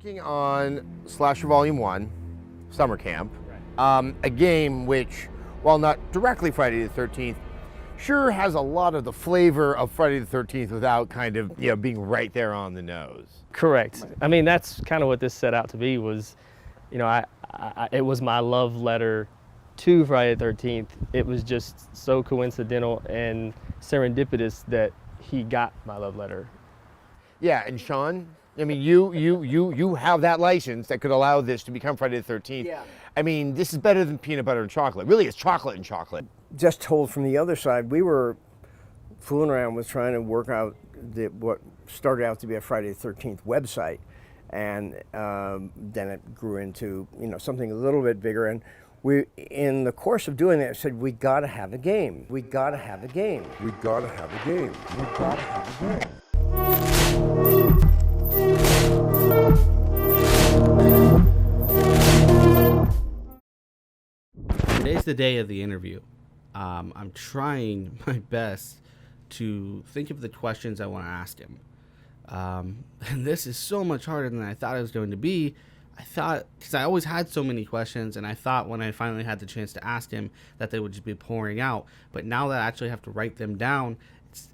Working on Slasher Volume 1, Summer Camp, a game which, while not directly Friday the 13th, sure has a lot of the flavor of Friday the 13th without kind of, being right there on the nose. Correct. I mean, that's kind of what this set out to be was, it was my love letter to Friday the 13th. It was just so coincidental and serendipitous that he got my love letter. Yeah, and Sean, I mean, you have that license that could allow this to become Friday the 13th. Yeah. I mean, this is better than peanut butter and chocolate. Really, it's chocolate and chocolate. Just told from the other side, we were fooling around with trying to work out what started out to be a Friday the 13th website. And then it grew into, something a little bit bigger. And we, in the course of doing that, said, we gotta have a game. We gotta have a game. We gotta have a game. We gotta have a game. Today's the day of the interview. I'm trying my best to think of the questions I want to ask him. And this is so much harder than I thought it was going to be. Because I always had so many questions, and I thought when I finally had the chance to ask him that they would just be pouring out. But now that I actually have to write them down,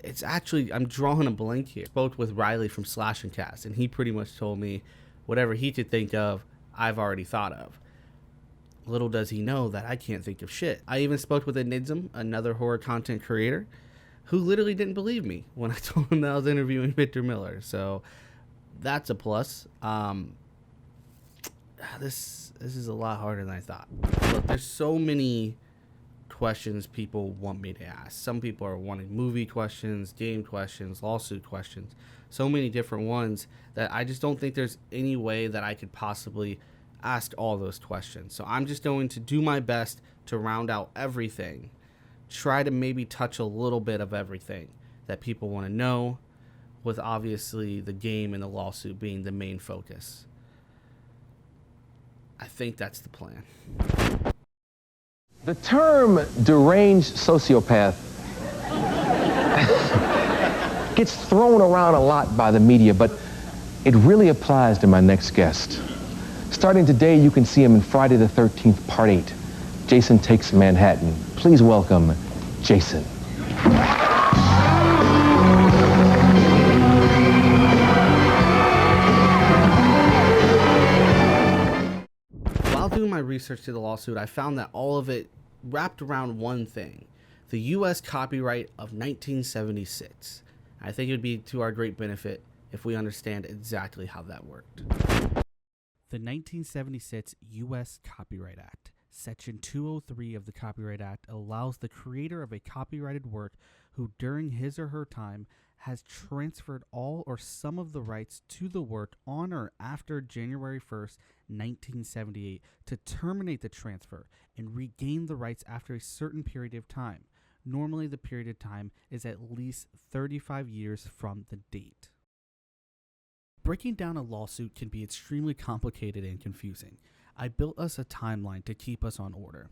it's actually, I'm drawing a blank here. I spoke with Riley from Slash and Cast, and he pretty much told me whatever he could think of, I've already thought of. Little does he know that I can't think of shit. I even spoke with Nidzum, another horror content creator, who literally didn't believe me when I told him that I was interviewing Victor Miller. So that's a plus. This is a lot harder than I thought. Look, there's so many questions people want me to ask. Some people are wanting movie questions, game questions, lawsuit questions, so many different ones that I just don't think there's any way that I could possibly ask all those questions. So I'm just going to do my best to round out everything, try to maybe touch a little bit of everything that people want to know, with obviously the game and the lawsuit being the main focus. I think that's the plan. The term deranged sociopath gets thrown around a lot by the media, but it really applies to my next guest. Starting today, you can see him in Friday the 13th, Part 8. Jason Takes Manhattan. Please welcome Jason. While doing my research to the lawsuit, I found that all of it wrapped around one thing: the U.S. copyright of 1976. I think it would be to our great benefit if we understand exactly how that worked. The 1976 U.S. Copyright Act, Section 203 of the Copyright Act, allows the creator of a copyrighted work who during his or her time has transferred all or some of the rights to the work on or after January 1st, 1978 to terminate the transfer and regain the rights after a certain period of time. Normally, the period of time is at least 35 years from the date. Breaking down a lawsuit can be extremely complicated and confusing. I built us a timeline to keep us on order.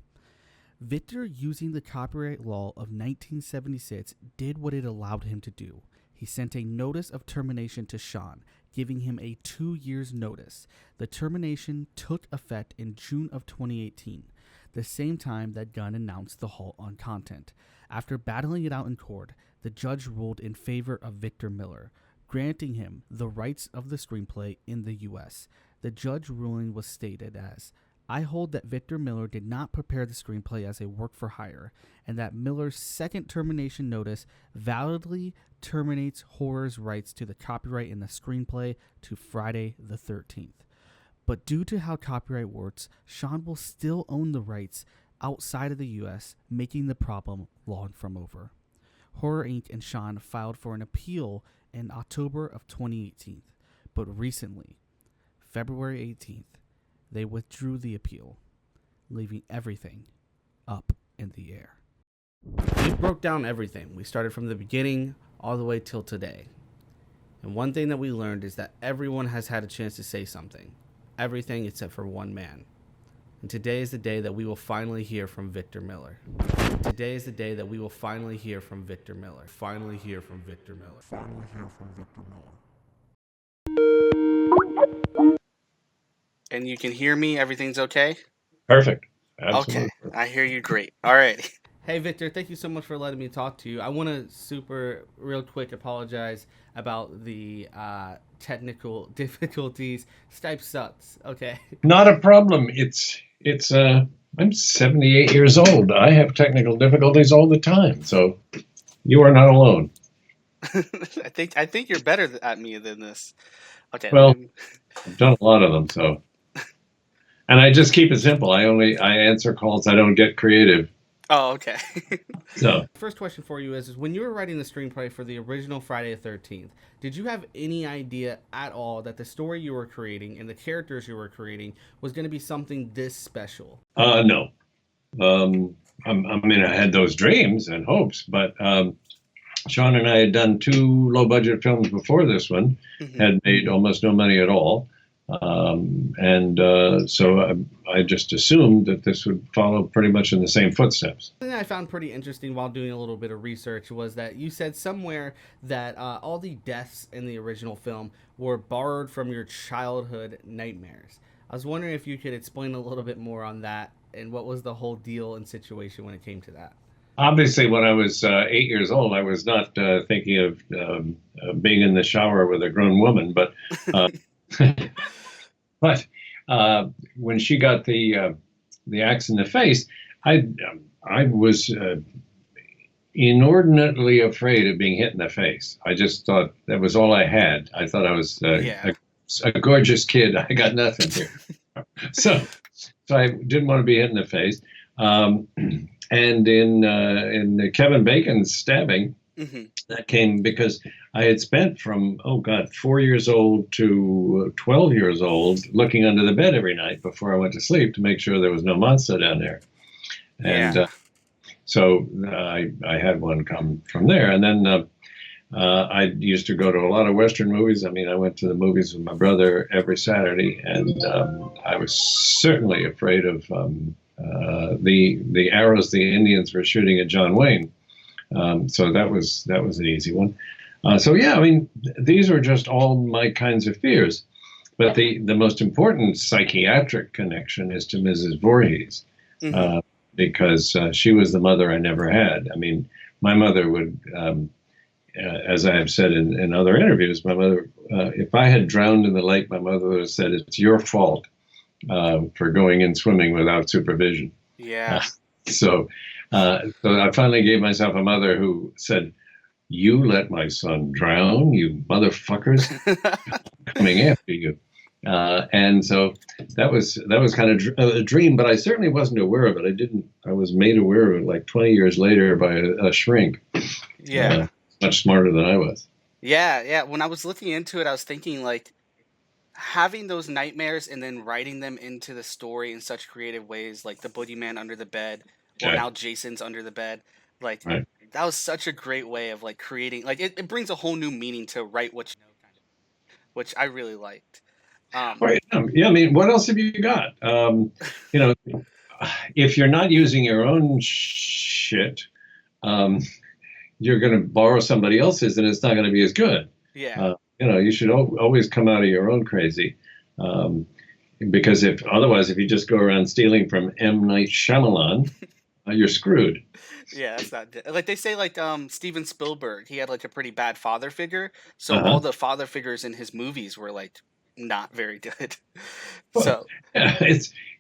Victor, using the copyright law of 1976, did what it allowed him to do. He sent a notice of termination to Sean, giving him a 2 years notice. The termination took effect in June of 2018, the same time that Gunn announced the halt on content. After battling it out in court, the judge ruled in favor of Victor Miller, granting him the rights of the screenplay in the U.S. The judge ruling was stated as, I hold that Victor Miller did not prepare the screenplay as a work for hire, and that Miller's second termination notice validly terminates horror's rights to the copyright in the screenplay to Friday the 13th. But due to how copyright works, Sean will still own the rights outside of the U.S., making the problem long from over. Horror Inc. and Sean filed for an appeal in October of 2018, but recently, February 18th, they withdrew the appeal, leaving everything up in the air. We broke down everything. We started from the beginning all the way till today. And one thing that we learned is that everyone has had a chance to say something. Everything except for one man. And today is the day that we will finally hear from Victor Miller. Today is the day that we will finally hear from Victor Miller. Finally hear from Victor Miller. Finally hear from Victor Miller. And you can hear me? Everything's okay? Perfect. Absolutely. Okay, I hear you great. All right. Hey, Victor, thank you so much for letting me talk to you. I want to real quick apologize about the technical difficulties. Skype sucks. Okay. Not a problem. I'm 78 years old. I have technical difficulties all the time, so you are not alone. I think you're better at me than this. Okay. Well, I've done a lot of them, so. And I just keep it simple. I answer calls. I don't get creative. Oh, okay. So First question for you is when you were writing the screenplay for the original Friday the 13th, did you have any idea at all that the story you were creating and the characters you were creating was going to be something this special? no. I mean, I had those dreams and hopes, but Sean and I had done 2 low-budget films before this one, had made almost no money at all. So I just assumed that this would follow pretty much in the same footsteps. Something that I found pretty interesting while doing a little bit of research was that you said somewhere that all the deaths in the original film were borrowed from your childhood nightmares. I was wondering if you could explain a little bit more on that and what was the whole deal and situation when it came to that. Obviously, when I was 8 years old, I was not thinking of being in the shower with a grown woman, but but when she got the axe in the face, I was inordinately afraid of being hit in the face. I just thought that was all I had. I thought I was a gorgeous kid. I got nothing here. So I didn't want to be hit in the face. And in Kevin Bacon's stabbing, that came because I had spent from 4 years old to 12 years old looking under the bed every night before I went to sleep to make sure there was no monster down there. And so I had one come from there. And then I used to go to a lot of Western movies. I mean, I went to the movies with my brother every Saturday, and I was certainly afraid of the arrows the Indians were shooting at John Wayne. So that was an easy one. So yeah, I mean, these were just all my kinds of fears. But the most important psychiatric connection is to Mrs. Voorhees, because she was the mother I never had. I mean, my mother would, as I have said in other interviews, my mother, if I had drowned in the lake, my mother would have said, "It's your fault for going in swimming without supervision." Yeah. So I finally gave myself a mother who said, "You let my son drown, you motherfuckers, I'm coming after you." And so that was kind of a dream, but I certainly wasn't aware of it. I was made aware of it like 20 years later by a shrink. Yeah. Much smarter than I was. Yeah. When I was looking into it, I was thinking like having those nightmares and then writing them into the story in such creative ways, like the boogeyman under the bed, or now Jason's under the bed. Like that was such a great way of like creating, like it brings a whole new meaning to write what you know, kind of, which I really liked. Right. Yeah. I mean, what else have you got? If you're not using your own shit, you're going to borrow somebody else's, and it's not going to be as good. Yeah. You should always come out of your own crazy, because if you just go around stealing from M. Night Shyamalan, you're screwed. Yeah, that's not like they say. Like Steven Spielberg, he had like a pretty bad father figure, so all the father figures in his movies were like not very good. So yeah,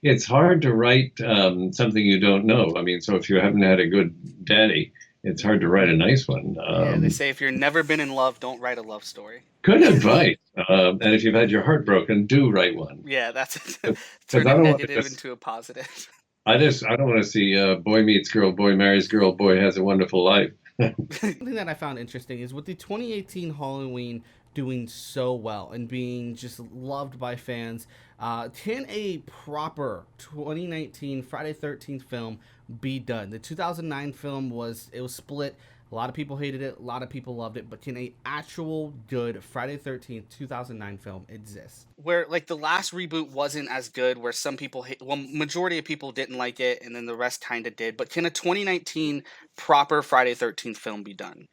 it's hard to write something you don't know. I mean, so if you haven't had a good daddy, it's hard to write a nice one. they say if you've never been in love, don't write a love story. Good advice. And if you've had your heart broken, do write one. Yeah, that's it. Turn a negative into a positive. I don't want to see boy meets girl, boy marries girl, boy has a wonderful life. Something that I found interesting is with the 2018 Halloween doing so well and being just loved by fans, can a proper 2019 Friday 13th film be done? The 2009 film was split. A lot of people hated it, a lot of people loved it, but can a actual good Friday 13th 2009 film exist? Where like the last reboot wasn't as good, where some people majority of people didn't like it, and then the rest kind of did. But can a 2019 proper Friday 13th film be done?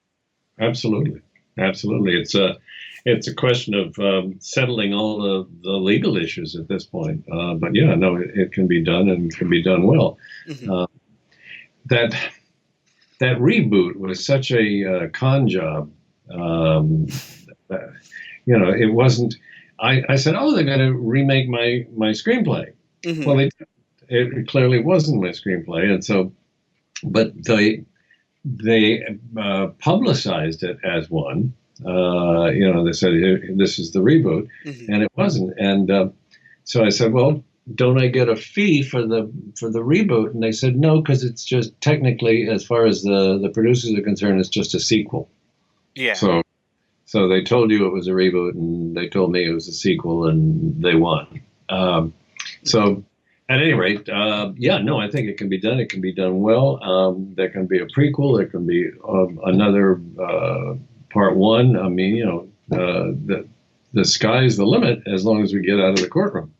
Absolutely. Absolutely. It's a question of settling all the legal issues at this point. But yeah, no, it can be done and can be done well. Mm-hmm. That reboot was such a con job. It wasn't. I said, oh, they're going to remake my screenplay. Mm-hmm. Well, it clearly wasn't my screenplay, and so, but they publicized it as one. They said this is the reboot, Mm-hmm. and it wasn't. And so I said, well, don't I get a fee for the reboot? And they said no, because it's just technically, as far as the producers are concerned, it's just a sequel. Yeah. So they told you it was a reboot, and they told me it was a sequel, and they won. So at any rate, I think it can be done. It can be done well. There can be a prequel. There can be another part one. I mean, the sky's the limit as long as we get out of the courtroom.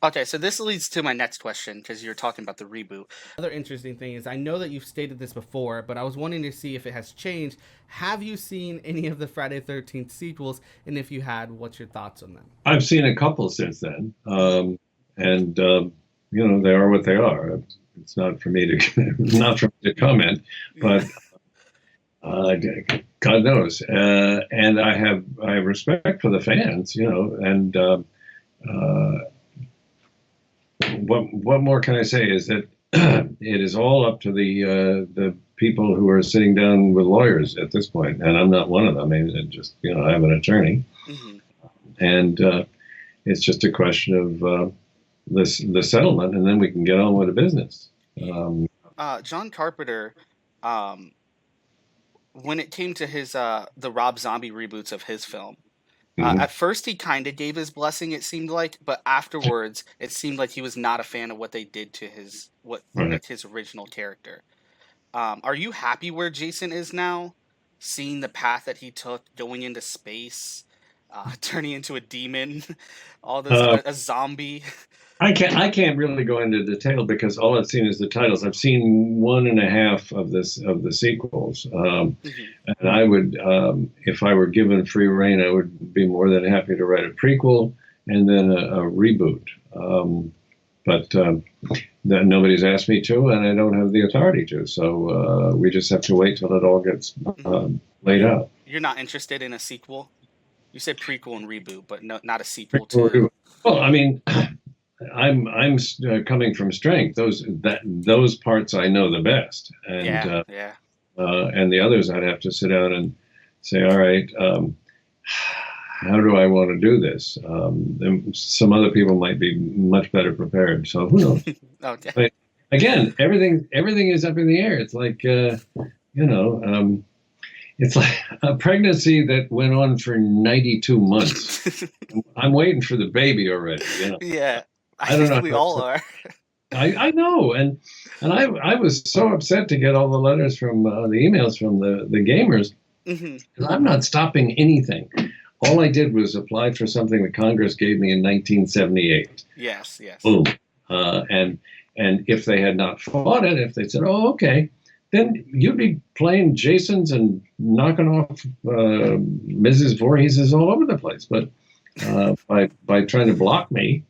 Okay, so this leads to my next question, because you're talking about the reboot. Another interesting thing is, I know that you've stated this before, but I was wanting to see if it has changed. Have you seen any of the Friday the 13th sequels? And if you had, what's your thoughts on them? I've seen a couple since then. And they are what they are. It's not for me to comment, but God knows. And I have respect for the fans, and what more can I say is that it is all up to the people who are sitting down with lawyers at this point, and I'm not one of them. I mean, just I have an attorney, Mm-hmm. and it's just a question of the settlement, and then we can get on with the business. John Carpenter, when it came to his the Rob Zombie reboots of his film, at first he kind of gave his blessing, it seemed like, but afterwards it seemed like he was not a fan of what they did to his his original character. Are you happy where Jason is now, seeing the path that he took, going into space, turning into a demon, all this, a zombie? I can't really go into detail because all I've seen is the titles. I've seen 1.5 of the sequels, and I would, if I were given free rein, I would be more than happy to write a prequel and then a reboot. But that nobody's asked me to, and I don't have the authority to. So we just have to wait till it all gets laid out. You're not interested in a sequel? You said prequel and reboot, but not a sequel to. Well, I mean. I'm coming from strength. Those parts I know the best, and and the others I'd have to sit down and say, all right, how do I want to do this? Some other people might be much better prepared. So who knows? Okay. But again, everything is up in the air. It's like it's like a pregnancy that went on for 92 months. I'm waiting for the baby already. Yeah. I don't know. We all are. I know, and I was so upset to get all the letters from the emails from the gamers. Mm-hmm. I'm not stopping anything. All I did was apply for something that Congress gave me in 1978. Yes. Boom. And if they had not fought it, if they said, "Oh, okay," then you'd be playing Jasons and knocking off Mrs. Voorhees all over the place. But by trying to block me,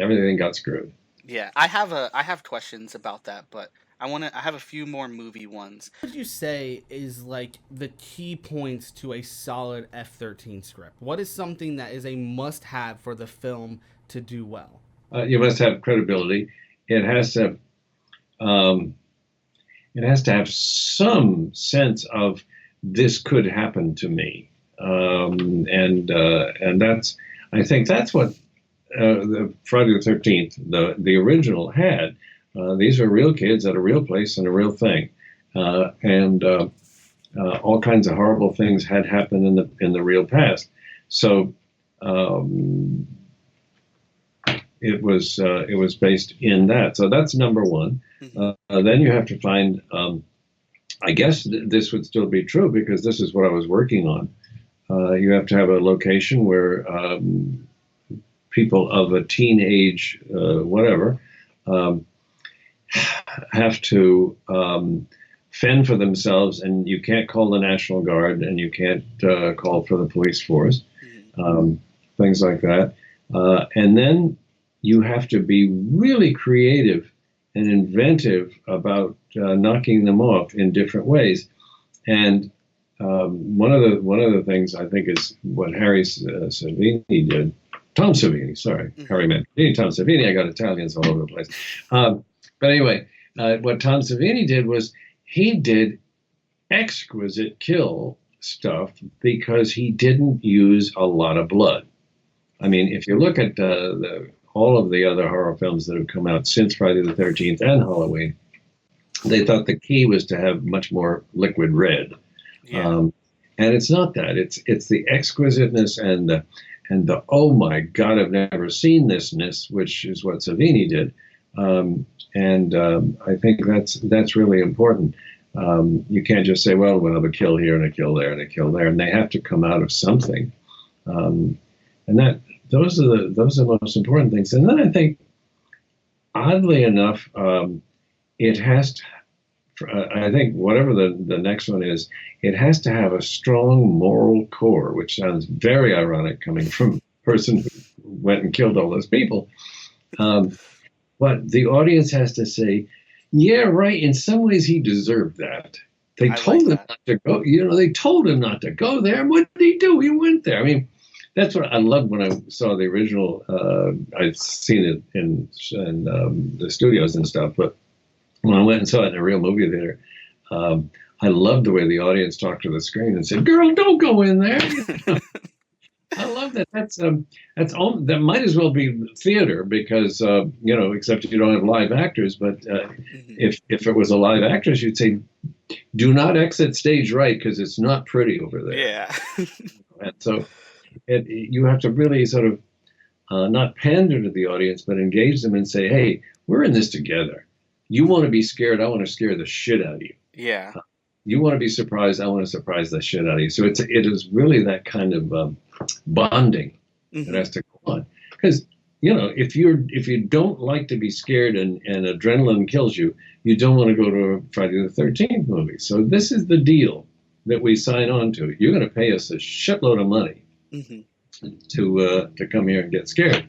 everything got screwed. Yeah, I have questions about that, but I have a few more movie ones. What would you say is like the key points to a solid F-13 script? What is something that is a must-have for the film to do well? You must have credibility. It has to have some sense of this could happen to me, and I think that's what. The Friday the 13th, the original had. These are real kids at a real place and a real thing, and all kinds of horrible things had happened in the real past. So it was based in that. So that's number one. Then you have to find. I guess this would still be true because this is what I was working on. You have to have a location where. People of a teenage, whatever, have to fend for themselves, and you can't call the National Guard, and you can't call for the police force, things like that. And then you have to be really creative and inventive about knocking them off in different ways. And one of the things I think is what Harry Savini did. Tom Savini, sorry, Harry meant Tom Savini. I got Italians all over the place. But anyway, what Tom Savini did was he did exquisite kill stuff because he didn't use a lot of blood. I mean, if you look at all of the other horror films that have come out since Friday the 13th and Halloween, they thought the key was to have much more liquid red. Yeah. And it's not that. It's the exquisiteness and the oh my God, I've never seen thisness, which is what Savini did. I think that's really important. You can't just say, well, we'll have a kill here and a kill there and a kill there, and they have to come out of something. And those are the most important things. And then I think, oddly enough, it has to. I think whatever the next one is, it has to have a strong moral core, which sounds very ironic coming from a person who went and killed all those people. But the audience has to say, yeah, right, in some ways he deserved that. They told him not to go, they told him not to go there. And what did he do? He went there. I mean, that's what I loved when I saw the original. I'd seen it in the studios and stuff, but when I went and saw it in a real movie theater, I loved the way the audience talked to the screen and said, "Girl, don't go in there." I love that. That might as well be theater because except you don't have live actors. But if it was a live actress, you'd say, "Do not exit stage right because it's not pretty over there." Yeah. And so you have to really sort of not pander to the audience, but engage them and say, "Hey, we're in this together. You want to be scared, I want to scare the shit out of you. Yeah. You want to be surprised, I want to surprise the shit out of you." So it is really that kind of bonding that has to go on. Because, if you don't like to be scared and adrenaline kills you, you don't want to go to a Friday the 13th movie. So this is the deal that we sign on to. You're going to pay us a shitload of money to come here and get scared.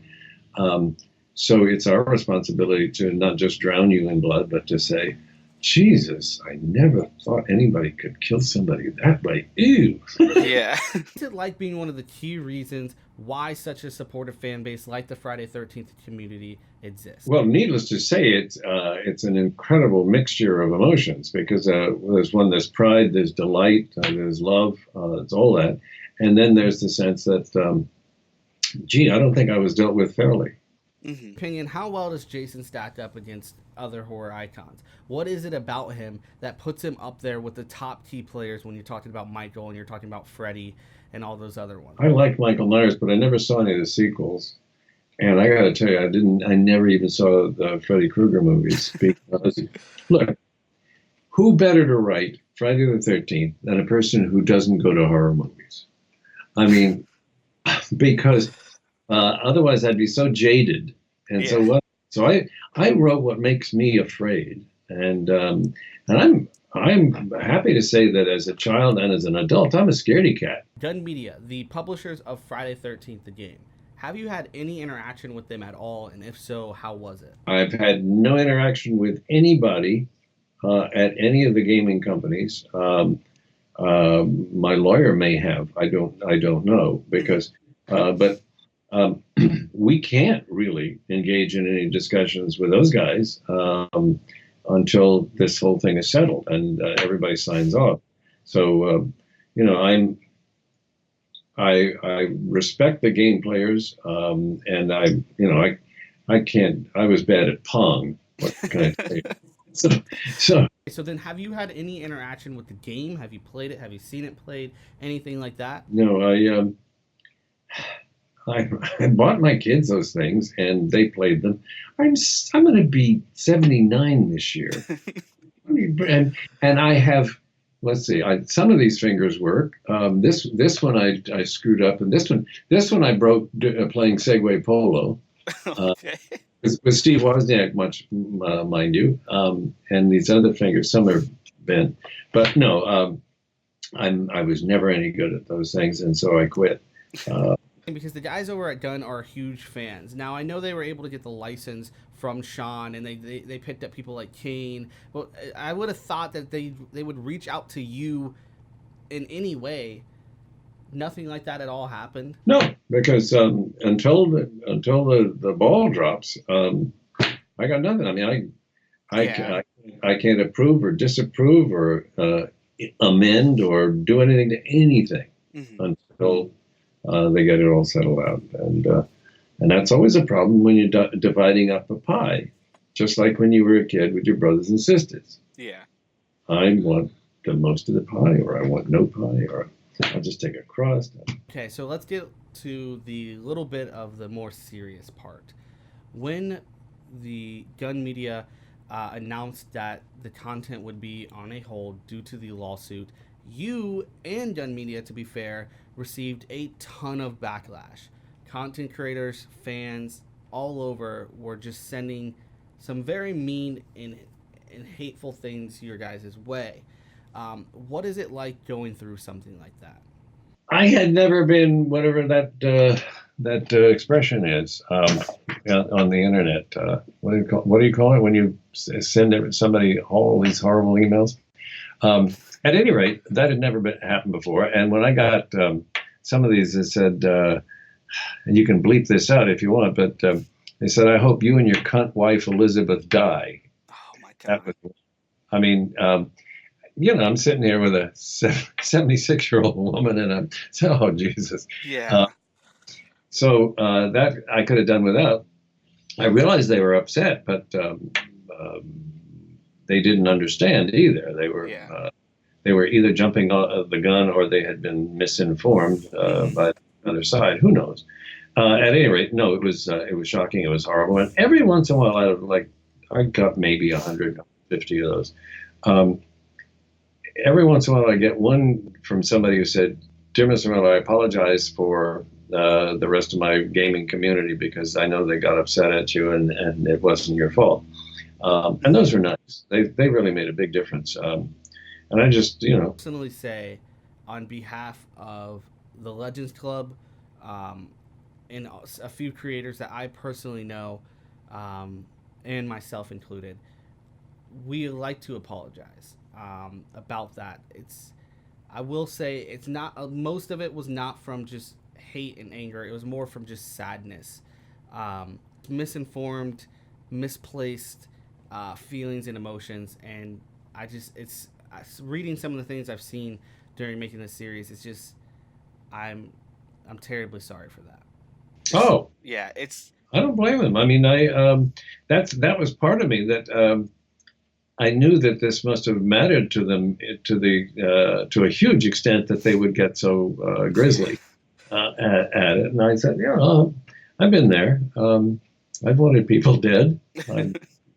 So it's our responsibility to not just drown you in blood, but to say, Jesus, I never thought anybody could kill somebody that way. Ew. Yeah. What's it like being one of the key reasons why such a supportive fan base like the Friday 13th community exists? Well, needless to say, it's an incredible mixture of emotions because there's pride, there's delight, there's love, it's all that. And then there's the sense that, I don't think I was dealt with fairly. Opinion, how well does Jason stack up against other horror icons? What is it about him that puts him up there with the top key players when you're talking about Michael and you're talking about Freddy and all those other ones? I like Michael Myers, but I never saw any of the sequels. And I got to tell you, I never even saw the Freddy Krueger movies. Because, look, who better to write Friday the 13th than a person who doesn't go to horror movies? I mean, because otherwise I'd be so jaded. And so I wrote what makes me afraid. And I'm happy to say that as a child and as an adult, I'm a scaredy cat. Gun Media, the publishers of Friday 13th, the game. Have you had any interaction with them at all? And if so, how was it? I've had no interaction with anybody at any of the gaming companies. My lawyer may have. I don't know because, but we can't really engage in any discussions with those guys until this whole thing is settled and everybody signs off. So I respect the game players, and I can't. I was bad at Pong. What can I tell you? So then, have you had any interaction with the game? Have you played it? Have you seen it played? Anything like that? No, I bought my kids those things, and they played them. I'm going to be 79 this year, and I have. Let's see. Some of these fingers work. This one I screwed up, and this one I broke playing Segway Polo. Okay. With Steve Wozniak, mind you, and these other fingers. Some are been. But no, I was never any good at those things, and so I quit. Because the guys over at Gun are huge fans. Now, I know they were able to get the license from Sean, and they picked up people like Kane, but I would have thought that they would reach out to you in any way. Nothing like that at all happened? No, because until the ball drops, I got nothing. I mean, I can't approve or disapprove or amend or do anything to anything until they get it all settled out. And that's always a problem when you're dividing up a pie, just like when you were a kid with your brothers and sisters. Yeah. I want the most of the pie, or I want no pie, or I'll just take a crust. Okay, so let's get to the little bit of the more serious part. When the Gun Media announced that the content would be on a hold due to the lawsuit, you and Gun Media, to be fair, received a ton of backlash. Content creators, fans, all over were just sending some very mean and hateful things your guys' way. What is it like going through something like that? I had never been whatever that expression is on the internet. What do you call it when you send somebody all these horrible emails? At any rate, that had never happened before. And when I got some of these that said, and you can bleep this out if you want, but they said, "I hope you and your cunt wife Elizabeth die." Oh my God. I mean, I'm sitting here with a 76-year-old woman, and I'm saying, "Oh Jesus." Yeah. So that I could have done without. I realized they were upset, but they didn't understand either. They were either jumping the gun or they had been misinformed by the other side. Who knows? At any rate, no, it was shocking. It was horrible. And every once in a while, I got maybe 150 of those. Every once in a while, I get one from somebody who said, "Dear Mr. Miller, I apologize for the rest of my gaming community because I know they got upset at you and it wasn't your fault." And those were nice. They really made a big difference. And I just, personally say, on behalf of the Legends Club and a few creators that I personally know, and myself included, we like to apologize about that. I will say it's not, most of it was not from just hate and anger. It was more from just sadness, misinformed, misplaced feelings and emotions. And reading some of the things I've seen during making this series, it's just, I'm terribly sorry for that. Oh yeah, I don't blame them. I mean, that was part of me that I knew that this must have mattered to them to a huge extent that they would get so grisly at it. And I said, I've been there. I've wanted people dead. I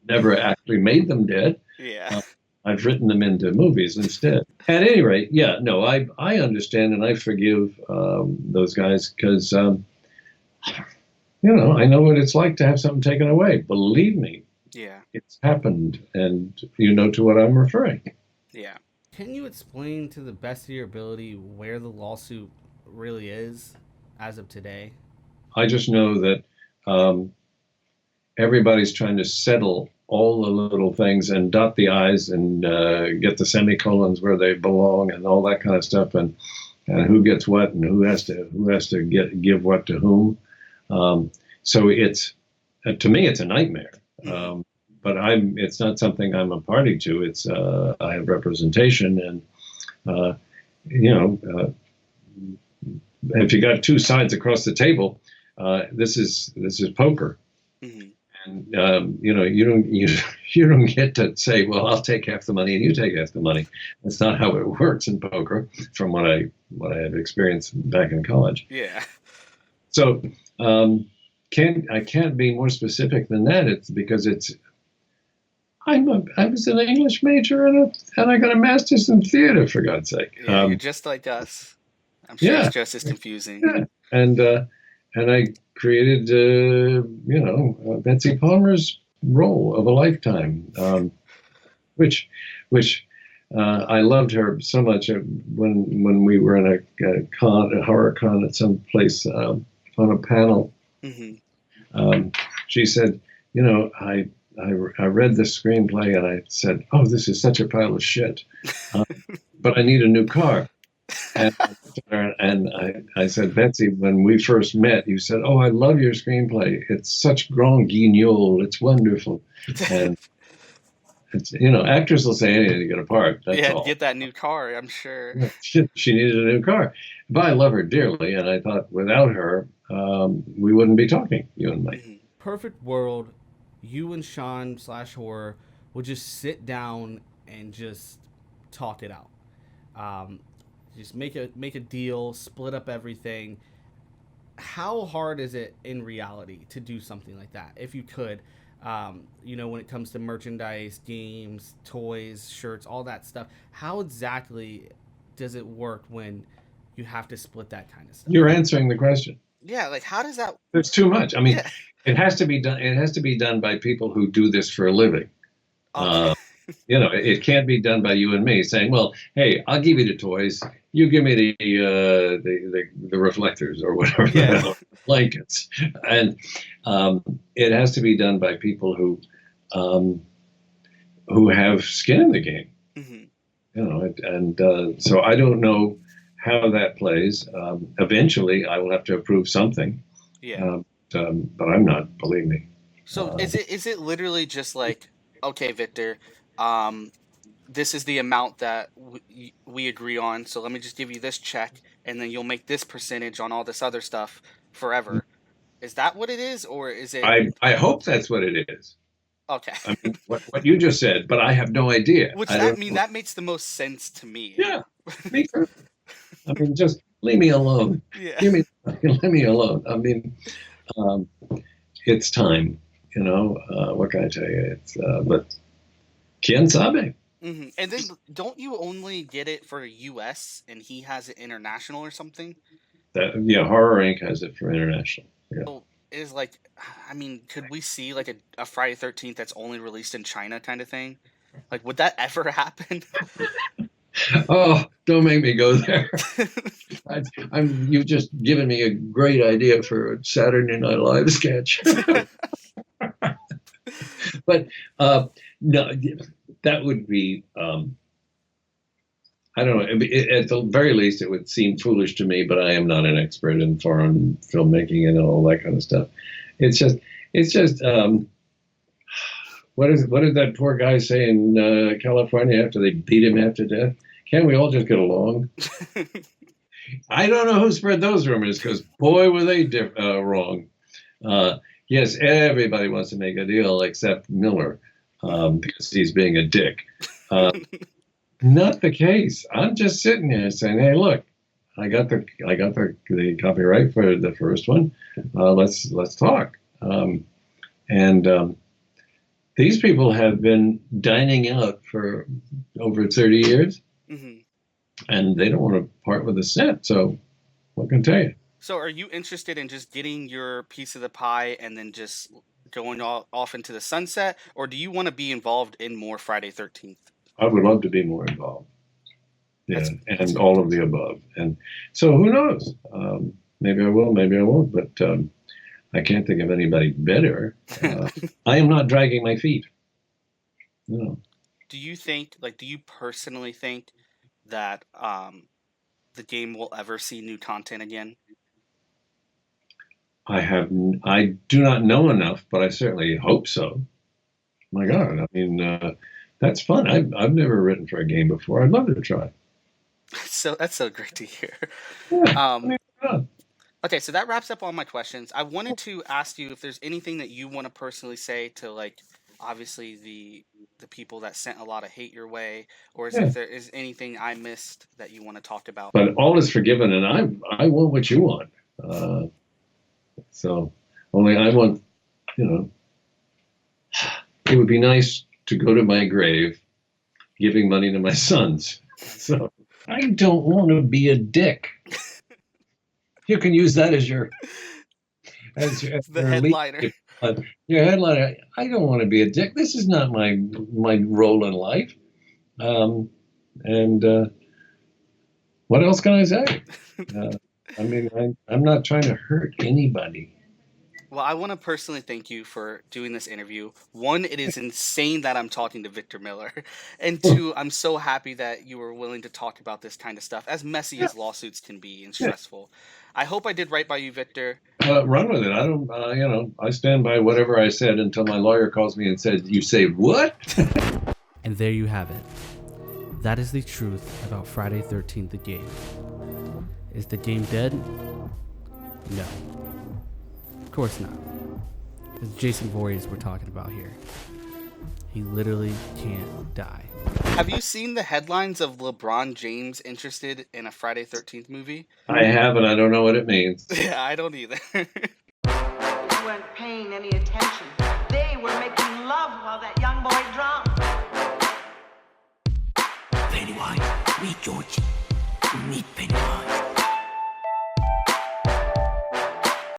never actually made them dead. Yeah. I've written them into movies instead. At any rate, I understand and I forgive those guys because, I know what it's like to have something taken away. Believe me. Yeah. It's happened, and you know to what I'm referring. Yeah. Can you explain to the best of your ability where the lawsuit really is as of today? I just know that everybody's trying to settle all the little things and dot the I's and get the semicolons where they belong and all that kind of stuff, and who gets what and who has to give what to whom. So it's to me it's a nightmare. But it's not something I'm a party to. It's I have representation, and if you got two sides across the table, this is poker. Mm-hmm. And you don't get to say, well, I'll take half the money and you take half the money. That's not how it works in poker, from what I have experienced back in college. Yeah. So I can't be more specific than that. It's because I was an English major and I got a master's in theater, for God's sake. Yeah, you're just like us. I'm sure it's just as confusing. Yeah. And I created, Betsy Palmer's role of a lifetime, which I loved her so much when we were in a horror con at some place on a panel. She said, you know, I read the screenplay and I said, oh, this is such a pile of shit, but I need a new car. And I said, Betsy, when we first met, you said, oh, I love your screenplay. It's such grand guignol. It's wonderful. And it's, you know, actors will say anything to get a part. That's all. To get that new car, I'm sure. She needed a new car. But I love her dearly. And I thought without her, we wouldn't be talking, you and me. Perfect world, you and Sean / horror would just sit down and just talk it out. Just make a deal, split up everything. How hard is it in reality to do something like that? If you could, you know, when it comes to merchandise, games, toys, shirts, all that stuff, how exactly does it work when you have to split that kind of stuff? You're answering the question. Yeah, like how does that? There's too much. I mean, it has to be done. It has to be done by people who do this for a living. Okay. You know, it can't be done by you and me saying, "Well, hey, I'll give you the toys. You give me the reflectors or whatever, the blankets." And it has to be done by people who have skin in the game. You know, and so I don't know how that plays. Eventually, I will have to approve something. But I'm not. Believe me. So is it literally just like, okay, Victor, this is the amount that we agree on, so let me just give you this check, and then you'll make this percentage on all this other stuff forever. Is that what it is, or is it? I hope that's what it is. Okay. I mean, what you just said, but I have no idea. That makes the most sense to me. Yeah, me too. I mean, just leave me alone. Yeah. Leave me alone. I mean, it's time. You know, what can I tell you? It's but quien sabe. And then don't you only get it for U.S. and he has it international or something? Horror Inc. has it for international. Yeah. So is like, I mean, could we see like a Friday 13th that's only released in China kind of thing? Like, would that ever happen? Oh, don't make me go there. You've just given me a great idea for a Saturday Night Live sketch. But no, that would be, I don't know. At the very least, it would seem foolish to me, but I am not an expert in foreign filmmaking and all that kind of stuff. It's just. What did that poor guy say in California after they beat him half to death? Can't we all just get along? I don't know who spread those rumors, because boy, were they wrong. Yes, everybody wants to make a deal except Miller, because he's being a dick. Not the case. I'm just sitting here saying, "Hey, look, I got the copyright for the first one. Let's talk." These people have been dining out for over 30 years, and they don't want to part with a cent. So, what can I tell you? So, are you interested in just getting your piece of the pie and then just going off into the sunset, or do you want to be involved in more Friday 13th? I would love to be more involved. Yeah, and all of the above. And so, who knows? Maybe I will, maybe I won't. But I can't think of anybody better. I am not dragging my feet. No. Do you personally think that the game will ever see new content again? I do not know enough, but I certainly hope so. My God, I mean, that's fun. I've never written for a game before. I'd love to try. So that's so great to hear. Yeah, Okay, so that wraps up all my questions. I wanted to ask you if there's anything that you want to personally say to, like, obviously the people that sent a lot of hate your way, or if there is anything I missed that you want to talk about. But all is forgiven, and I want what you want. So only I want, it would be nice to go to my grave giving money to my sons. So I don't want to be a dick. You can use that as your the headliner. Your headliner. I don't want to be a dick. This is not my role in life. And what else can I say? I mean, I'm not trying to hurt anybody. Well, I want to personally thank you for doing this interview. One, it is insane that I'm talking to Victor Miller. And two, I'm so happy that you were willing to talk about this kind of stuff, as messy as lawsuits can be and stressful. I hope I did right by you, Victor. Run with it. I don't, I stand by whatever I said until my lawyer calls me and said, "You say what?" And there you have it. That is the truth about Friday 13th, the game. Is the game dead? No. Of course not. It's Jason Voorhees we're talking about here. He literally can't die. Have you seen the headlines of LeBron James interested in a Friday 13th movie? I haven't. I don't know what it means. Yeah, I don't either. They weren't paying any attention. They were making love while that young boy drowned. Pennywise, meet Georgie. Meet Pennywise.